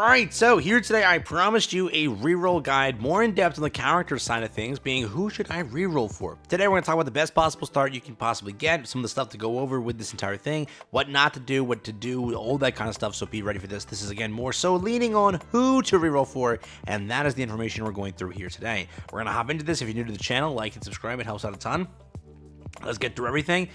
Alright, so here today I promised you a reroll guide more in depth on the character side of things, being who should I reroll for. Today we're going to talk about the best possible start you can possibly get, some of the stuff to go over with this entire thing, what not to do, what to do, all that kind of stuff, so be ready for this. This is again more so leaning on who to reroll for, and that is the information we're going through here today. We're going to hop into this. If you're new to the channel, like and subscribe, it helps out a ton. Let's get through everything.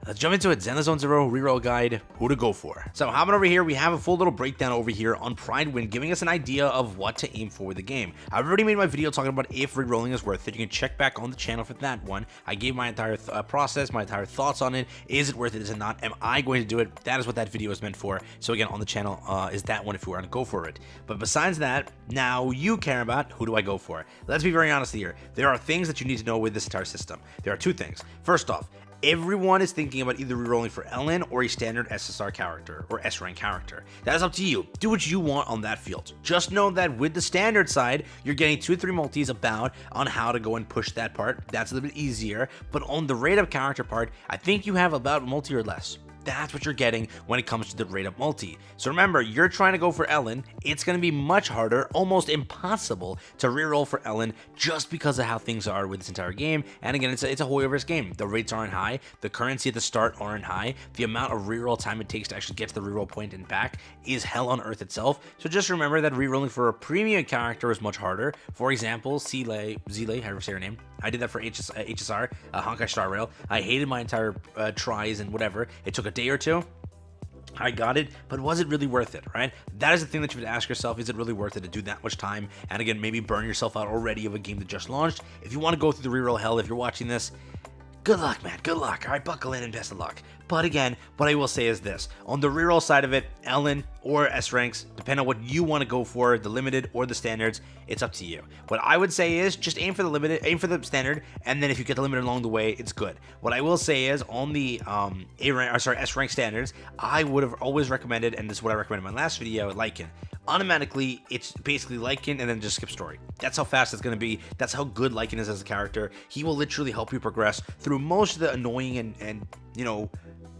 Let's jump into it. Zenless Zone Zero reroll guide, who to go for. So hopping over here, we have a full little breakdown over here on Pride Win, giving us an idea of what to aim for with the game. I've already made my video talking about if rerolling is worth it. You can check back on the channel for that one. I gave my entire process, my entire thoughts on it. Is it worth it? Is it not? Am I going to do it? That is what that video is meant for. So again, on the channel is that one if you want to go for it. But besides that, now you care about who do I go for. Let's be very honest here. There are things that you need to know with this entire system. There are two things. First off, everyone is thinking about either rerolling for Ellen or a standard SSR character or S rank character. That is up to you. Do what you want on that field. Just know that with the standard side, you're getting 2 or 3 multis about on how to go and push that part. That's a little bit easier. But on the rate up character part, I think you have about multi or less. That's what you're getting when it comes to the rate up multi. So remember, you're trying to go for Ellen. It's going to be much harder, almost impossible to reroll for Ellen just because of how things are with this entire game. And again, it's a Hoyoverse game. The rates aren't high. The currency at the start aren't high. The amount of reroll time it takes to actually get to the reroll point and back is hell on earth itself. So just remember that rerolling for a premium character is much harder. For example, Zile, however you say her name. I did that for HSR, Honkai Star Rail. I hated my entire tries and whatever. It took a day or two. I got it, but was it really worth it, right? That is the thing that you would ask yourself. Is it really worth it to do that much time? And again, maybe burn yourself out already of a game that just launched. If you want to go through the reroll hell, if you're watching this, good luck, man. Good luck. All right, buckle in and best of luck. But again, what I will say is this. On the reroll side of it, Ellen or S ranks, depending on what you want to go for, the limited or the standards, it's up to you. What I would say is just aim for the limited, aim for the standard, and then if you get the limited along the way, it's good. What I will say is on the S rank standards, I would have always recommended, and this is what I recommended in my last video, Lykan. Automatically, it's basically Lykan and then just skip story. That's how fast it's going to be. That's how good Lykan is as a character. He will literally help you progress through most of the annoying and you know,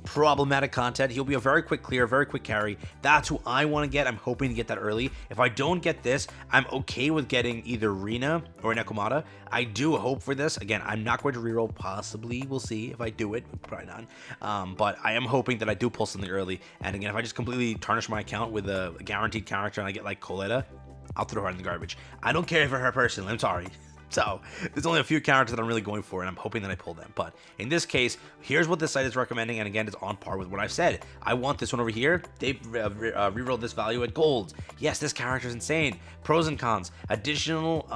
problematic content. He'll be a very quick clear, very quick carry. That's who I want to get. I'm hoping to get that early. If I don't get this, I'm okay with getting either Reena or Nekomata. I do hope for this. Again, I'm not going to reroll. Possibly, we'll see if I do it. Probably not. But I am hoping that I do pull something early. And again, if I just completely tarnish my account with a guaranteed character and I get like Koleda, I'll throw her in the garbage. I don't care for her personally. I'm sorry. So, there's only a few characters that I'm really going for, and I'm hoping that I pull them. But in this case, here's what this site is recommending, and again, it's on par with what I've said. I want this one over here. They've rerolled this value at gold. Yes, this character is insane. Pros and cons. Additional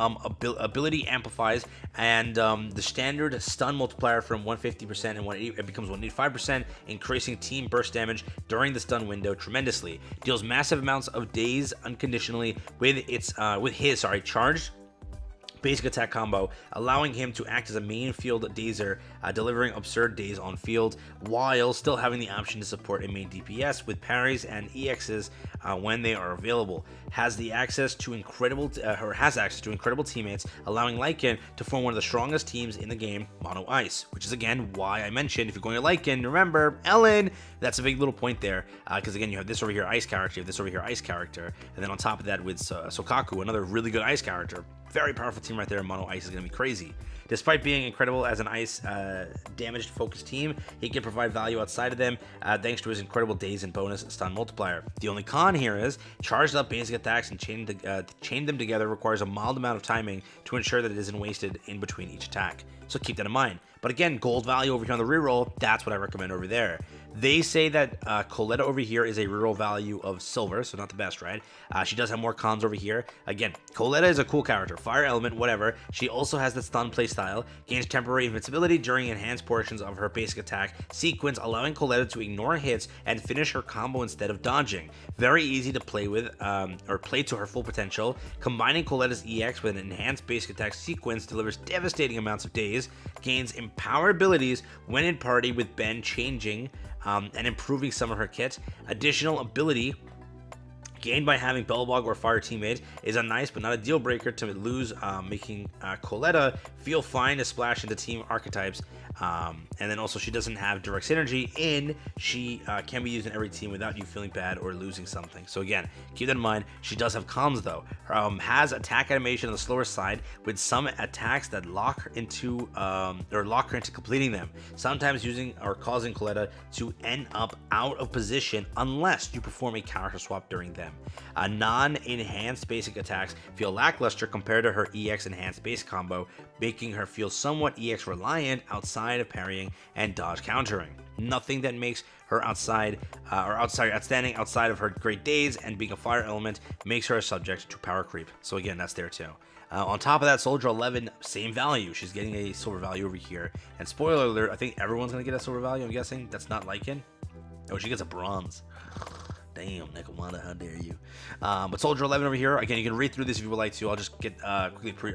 ability amplifies, and the standard stun multiplier from 150% and 180, it becomes 185%, increasing team burst damage during the stun window tremendously. Deals massive amounts of daze unconditionally with his charged basic attack combo, allowing him to act as a main field dazer, delivering absurd daze on field, while still having the option to support a main DPS with parries and EXs when they are available. Has access to incredible teammates, allowing Lykan to form one of the strongest teams in the game, Mono Ice, which is again why I mentioned if you're going to Lykan, remember Ellen. That's a big little point there, because again you have this over here ice character, you have this over here ice character, and then on top of that with Sokaku, another really good ice character. Very powerful team right there. Mono Ice is going to be crazy. Despite being incredible as an ice damaged focused team, he can provide value outside of them thanks to his incredible daze and bonus stun multiplier. The only con here is charged up basic attacks and chain them together requires a mild amount of timing to ensure that it isn't wasted in between each attack. So keep that in mind. But again, gold value over here on the reroll, that's what I recommend over there. They say that Koleda over here is a reroll value of silver, so not the best, right? She does have more cons over here. Again, Koleda is a cool character, fire element, whatever. She also has the stun playstyle, gains temporary invincibility during enhanced portions of her basic attack sequence, allowing Koleda to ignore hits and finish her combo instead of dodging. Very easy to play with, or play to her full potential. Combining Koleda's EX with an enhanced basic attack sequence delivers devastating amounts of daze, gains empower abilities when in party with Ben changing and improving some of her kit. Additional ability gained by having Bellbog or Fire teammate is a nice but not a deal breaker to lose, making Koleda feel fine to splash into team archetypes And then also she doesn't have direct synergy in she can be used in every team without you feeling bad or losing something. So again, keep that in mind. She does have cons though. Has attack animation on the slower side with some attacks that lock her into completing them, sometimes using or causing Koleda to end up out of position unless you perform a character swap during them. Non-enhanced basic attacks feel lackluster compared to her EX enhanced base combo, making her feel somewhat EX reliant outside of parrying and dodge countering. Nothing that makes her outstanding outside of her great days, and being a fire element makes her a subject to power creep. So again, that's there too. On top of that, Soldier 11, same value. She's getting a silver value over here. And spoiler alert, I think everyone's going to get a silver value, I'm guessing. That's not Lykan. Oh, she gets a bronze. Damn, Nekomata, how dare you. But Soldier 11 over here, again, you can read through this if you would like to. I'll just get quickly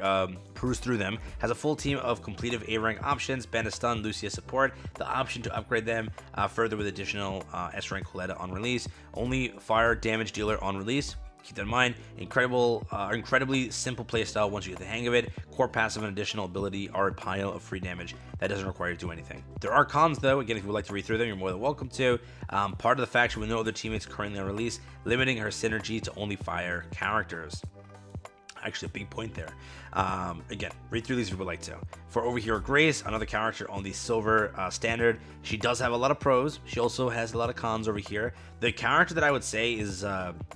peruse through them. Has a full team of completive A-rank options, Band of Stun, Lucia support, the option to upgrade them further with additional S-rank Koleda on release, only fire damage dealer on release. Keep that in mind. Incredibly simple playstyle once you get the hang of it. Core passive and additional ability are a pile of free damage that doesn't require you to do anything. There are cons though. Again, if you would like to read through them, you're more than welcome to. Part of the faction with no other teammates currently on release, limiting her synergy to only fire characters. Actually, a big point there. Again, read through these if you would like to. For over here, Grace, another character on the silver standard. She does have a lot of pros. She also has a lot of cons over here. The character that I would say is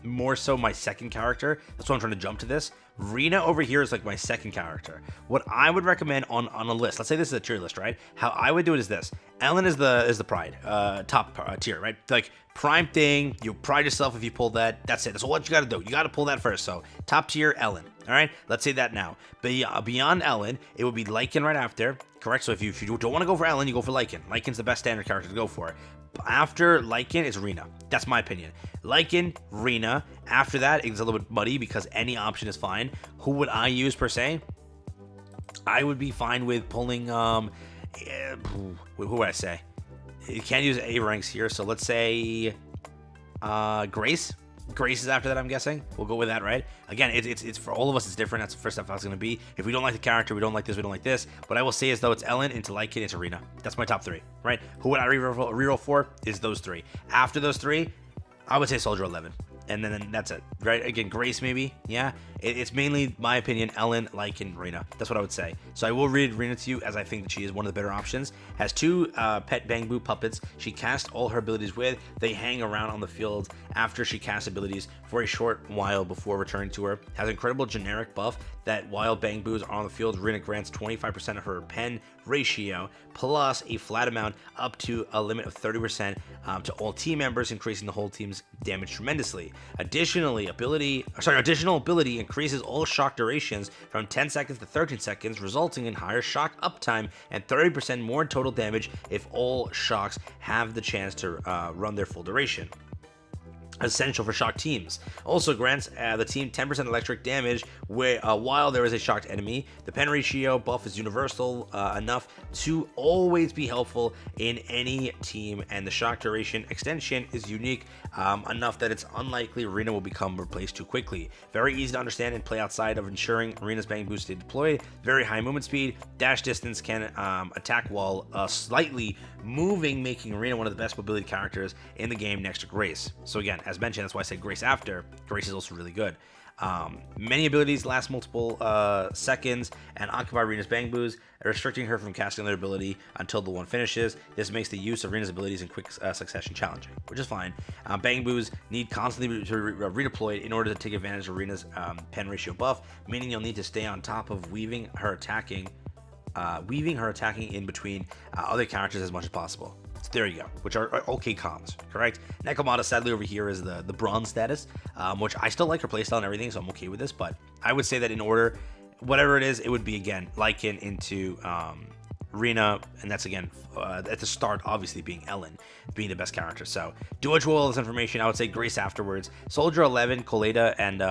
more so my second character. That's why I'm trying to jump to this. Reena over here is like my second character. What I would recommend on a list, let's say this is a tier list, right? How I would do it is this. Ellen is the pride, top tier, right? Like prime thing, you pride yourself if you pull that. That's it. That's what you got to do. You got to pull that first. So top tier, Ellen. All right, let's say that now. Beyond Ellen, it would be Lykan right after, correct? So if you don't want to go for Ellen, you go for Lykan. Lykan's the best standard character to go for. After Lykan is Reena. That's my opinion. Lykan, Reena. After that, it's a little bit muddy because any option is fine. Who would I use per se? I would be fine with pulling, who would I say? You can't use A ranks here, so let's say Grace. Grace is after that, I'm guessing. We'll go with that, right? Again, it's for all of us, it's different. That's the first step I was going to be. If we don't like the character, we don't like this, we don't like this. What I will say is, though, it's Ellen, into Lykan, into Reena. That's my top three, right? Who would I reroll for? Is those three. After those three, I would say Soldier 11. And then that's it, right? Again, Grace maybe, yeah. It's mainly, my opinion, Ellen, Lykan, Reena. That's what I would say. So I will read Reena to you, as I think that she is one of the better options. Has two pet Bamboo puppets she casts all her abilities with. They hang around on the field after she casts abilities for a short while before returning to her. Has incredible generic buff that while Bamboos are on the field, Reena grants 25% of her pen ratio, plus a flat amount up to a limit of 30% to all team members, increasing the whole team's damage tremendously. Additional ability increases all shock durations from 10 seconds to 13 seconds, resulting in higher shock uptime and 30% more total damage if all shocks have the chance to run their full duration. Essential for shocked teams. Also grants the team 10% electric damage while there is a shocked enemy. The pen ratio buff is universal enough to always be helpful in any team, and the shock duration extension is unique enough that it's unlikely Reena will become replaced too quickly. Very easy to understand and play outside of ensuring Reena's bang boost stay deployed. Very high movement speed, dash distance, can attack while slightly moving, making Reena one of the best mobility characters in the game next to Grace. So again, as mentioned, that's why I said Grace after. Grace is also really good. Many abilities last multiple seconds and occupy Reena's bang boos, restricting her from casting their ability until the one finishes. This makes the use of Reena's abilities in quick succession challenging, which is fine. Bang boos need constantly to be redeployed in order to take advantage of Reena's pen ratio buff, meaning you'll need to stay on top of weaving her attacking in between other characters as much as possible. So there you go, which are okay cons, correct? Nekomata, sadly, over here is the bronze status, which I still like her playstyle and everything, so I'm okay with this, but I would say that in order, whatever it is, it would be, again, Lykan into Reena, and that's, again, at the start, obviously, being Ellen, being the best character. So do what you will with this information. I would say Grace afterwards. Soldier 11, Koleda, and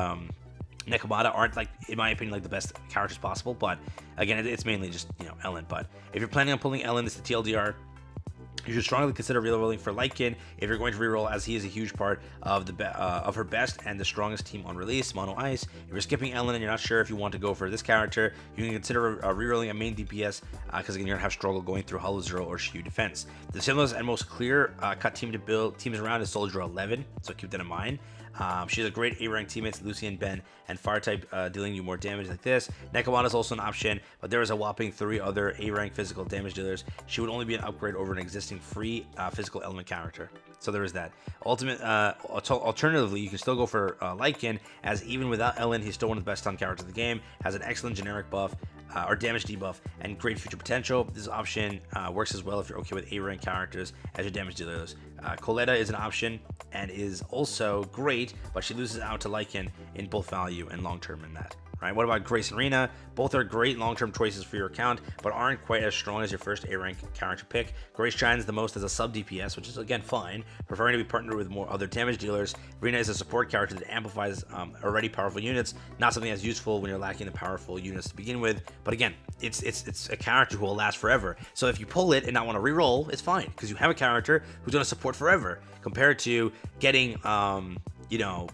Nekomata aren't, like, in my opinion, like the best characters possible, but again, it's mainly just, Ellen. But if you're planning on pulling Ellen, it's the TLDR. You should strongly consider rerolling for Lykan if you're going to reroll, as he is a huge part of of her best and the strongest team on release, Mono Ice. If you're skipping Ellen and you're not sure if you want to go for this character, you can consider rerolling a main DPS, because again, you're gonna have struggle going through Hollow Zero or Shiyu Defense. The simplest and most clear cut team to build teams around is Soldier 11, so keep that in mind. She has a great A-rank teammates, Lucy and Ben, and Fire type dealing you more damage like this. Nekawada is also an option, but there is a whopping 3 other A-rank physical damage dealers. She would only be an upgrade over an existing free physical element character. So there is that. Alternatively, you can still go for Lykan, as even without Ellen, he's still one of the best stun characters in the game, has an excellent generic buff, or damage debuff, and great future potential. This option works as well if you're okay with A-rank characters as your damage dealers. Koleda is an option and is also great, but she loses out to Lykan in both value and long term in that. Right? What about Grace and Reena? Both are great long-term choices for your account, but aren't quite as strong as your first A-rank character pick. Grace shines the most as a sub-DPS, which is again fine, preferring to be partnered with more other damage dealers. Reena is a support character that amplifies already powerful units, not something that's useful when you're lacking the powerful units to begin with. But again, it's a character who will last forever. So if you pull it and not want to reroll, it's fine, because you have a character who's going to support forever, compared to getting,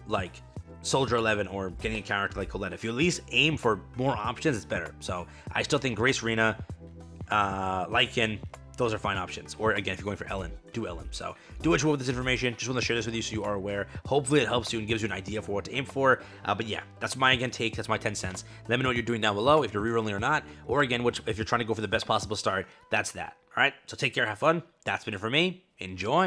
like Soldier 11 or getting a character like Koleda. If you at least aim for more options, it's better. So I still think Grace, Reena, Lykan, those are fine options. Or again, if you're going for Ellen, do Ellen. So do what you want with this information. Just want to share this with you so you are aware. Hopefully it helps you and gives you an idea for what to aim for. But yeah, that's my take. That's my 10 cents. Let me know what you're doing down below, if you're rerolling or not. Or again, if you're trying to go for the best possible start, that's that. All right. So take care. Have fun. That's been it for me. Enjoy.